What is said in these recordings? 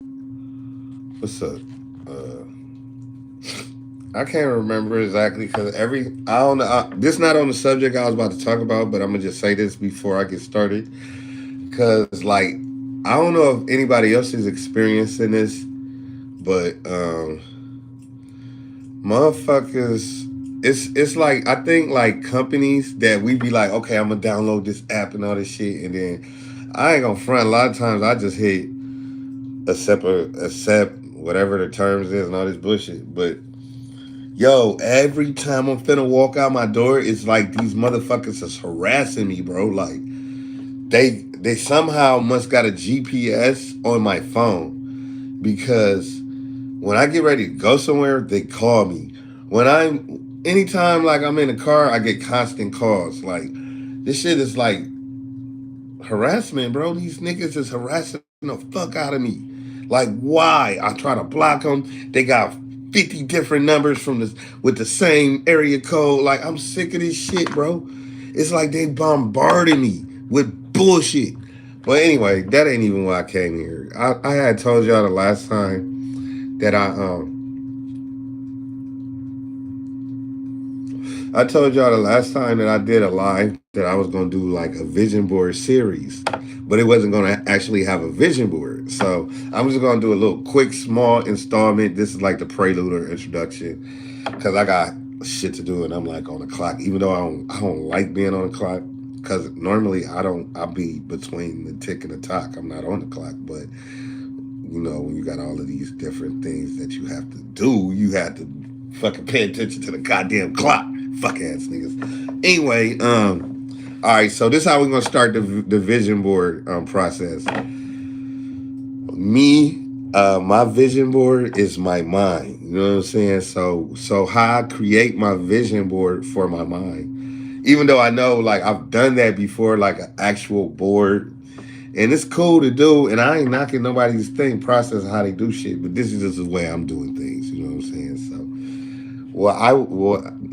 What's up? Uh, I can't remember exactly because I don't know. This not on the subject I was about to talk about, but I'm gonna just say this before I get started because I don't know if anybody else is experiencing this, but motherfuckers, it's like I think like companies that we be like, okay, I'm gonna download this app and all this shit, and then I ain't gonna front. A lot of times I just hit accept whatever the terms is and all this bullshit, but yo, every time I'm finna walk out my door, it's like these motherfuckers is harassing me, bro. Like they somehow must got a GPS on my phone because when I get ready to go somewhere, they call me. When I'm anytime like I'm in a car, I get constant calls. Like this shit is like harassment, bro. These niggas is harassing the fuck out of me. Like, why? I try to block them. They got 50 different numbers from this with the same area code. Like, I'm sick of this shit, bro. It's like they bombarding me with bullshit. But anyway, that ain't even why I came here. I had told y'all the last time that I told y'all the last time that I did a live that I was gonna do like a vision board series, but it wasn't gonna actually have a vision board. So I'm just gonna do a little quick, small installment. This is like the prelude or introduction, because I got shit to do and I'm like on the clock. Even though I don't like being on the clock, because normally I'll be between the tick and the tock. I'm not on the clock, but when you got all of these different things that you have to do, you have to fucking pay attention to the goddamn clock. Fuck ass niggas. Anyway, all right, so this is how we're gonna start the vision board process. Me, my vision board is my mind. You know what I'm saying? So how I create my vision board for my mind. Even though I know like I've done that before, like an actual board, and it's cool to do, and I ain't knocking nobody's thing process of how they do shit, but this is just the way I'm doing things. You know what I'm saying?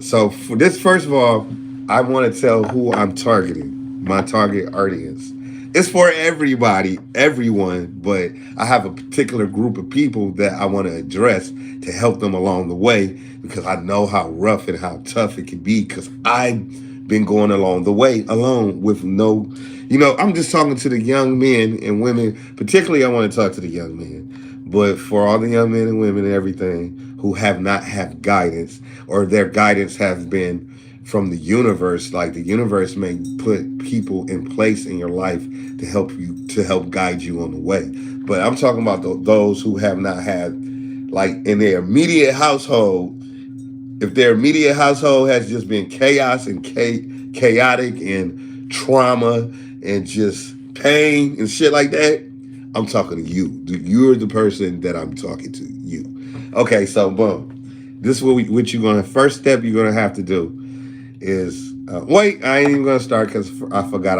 So for this, first of all, I want to tell who I'm targeting, my target audience. It's for everybody, everyone, but I have a particular group of people that I want to address to help them along the way because I know how rough and how tough it can be because I've been going along the way alone with no, I'm just talking to the young men and women. Particularly, I want to talk to the young men, but for all the young men and women and everything who have not had guidance or their guidance has been from the universe. Like the universe may put people in place in your life to help guide you on the way. But I'm talking about those who have not had, like in their immediate household, if their immediate household has just been chaos and chaotic and trauma and just pain and shit like that, I'm talking to you. You're the person that I'm talking to. You. Okay, so boom. This is what you're gonna. First step you're gonna have to do is wait. I ain't even gonna start because I forgot.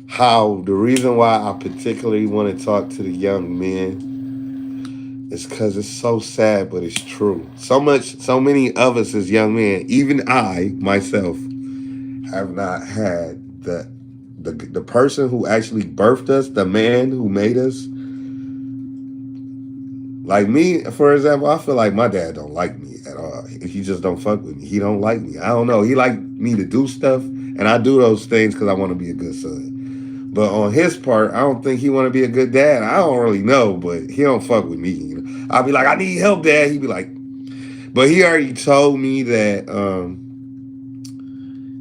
How the reason why I particularly want to talk to the young men is because it's so sad, but it's true. So many of us as young men, even I myself, have not had the person who actually birthed us, the man who made us. Like me, for example, I feel like my dad don't like me at all. He just don't fuck with me. He don't like me. I don't know. He like me to do stuff, and I do those things because I want to be a good son. But on his part, I don't think he want to be a good dad. I don't really know, but he don't fuck with me. I'll be like, I need help, Dad. He'd be like, but he already told me that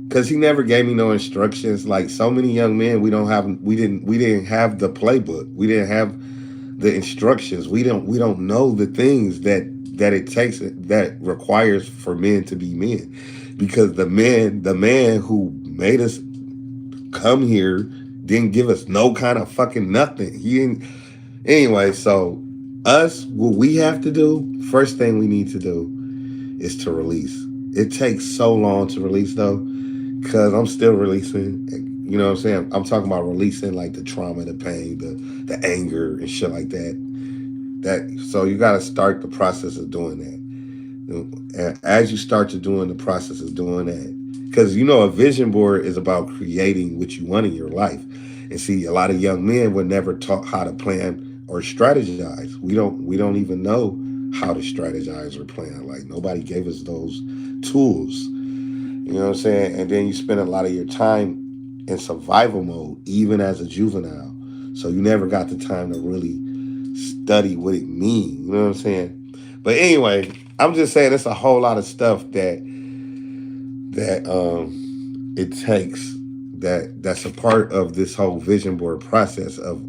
because he never gave me no instructions. Like so many young men, we didn't have the playbook. We didn't have the instructions. We don't know the things that it takes that requires for men to be men, because the man who made us come here didn't give us no kind of fucking nothing. He didn't. Anyway, so us, what we have to do, first thing we need to do is to release. It takes so long to release though, because I'm still releasing. You know what I'm saying? I'm talking about releasing like the trauma, the pain, the anger and shit like that. So you got to start the process of doing that. And as you start to doing the process of doing that, because a vision board is about creating what you want in your life. And see, a lot of young men were never taught how to plan or strategize. We don't even know how to strategize or plan. Like nobody gave us those tools. You know what I'm saying? And then you spend a lot of your time in survival mode, even as a juvenile. So you never got the time to really study what it means. You know what I'm saying? But anyway, I'm just saying it's a whole lot of stuff that it takes that's a part of this whole vision board process of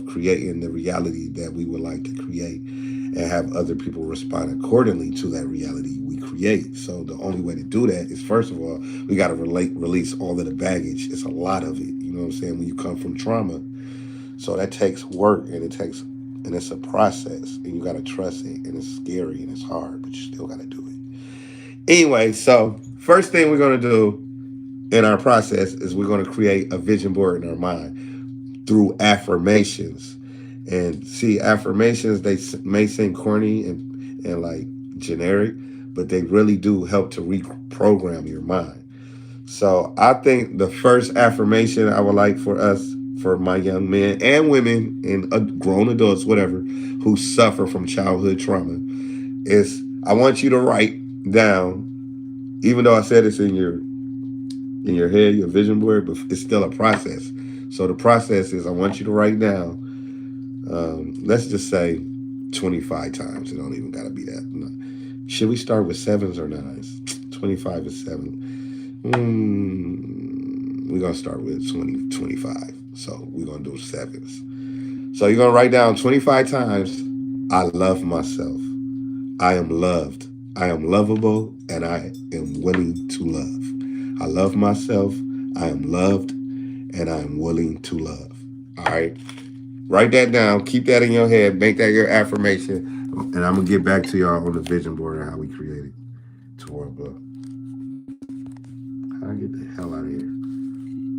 creating the reality that we would like to create and have other people respond accordingly to that reality we create. So the only way to do that is, first of all, we got to release all of the baggage. It's a lot of it. You know what I'm saying? When you come from trauma, so that takes work, and it's a process, and you got to trust it, and it's scary and it's hard, but you still got to do it. Anyway, so first thing we're going to do in our process is we're going to create a vision board in our mind through affirmations. And see, affirmations, they may seem corny and like generic, but they really do help to reprogram your mind. So I think the first affirmation I would like for us, for my young men and women and grown adults, whatever, who suffer from childhood trauma, is I want you to write down, even though I said it's in your head, your vision board, but it's still a process. So the process is I want you to write down, let's just say 25 times. It don't even got to be that. No. Should we start with sevens or nines? 25 is seven. We're going to start with 25. So we're going to do sevens. So you're going to write down 25 times, I love myself. I am loved. I am lovable, and I am willing to love. I love myself. I am loved, and I am willing to love. All right. Write that down. Keep that in your head. Make that your affirmation. And I'm going to get back to y'all on the vision board and how we create it. Toward, how do I get the hell out of here?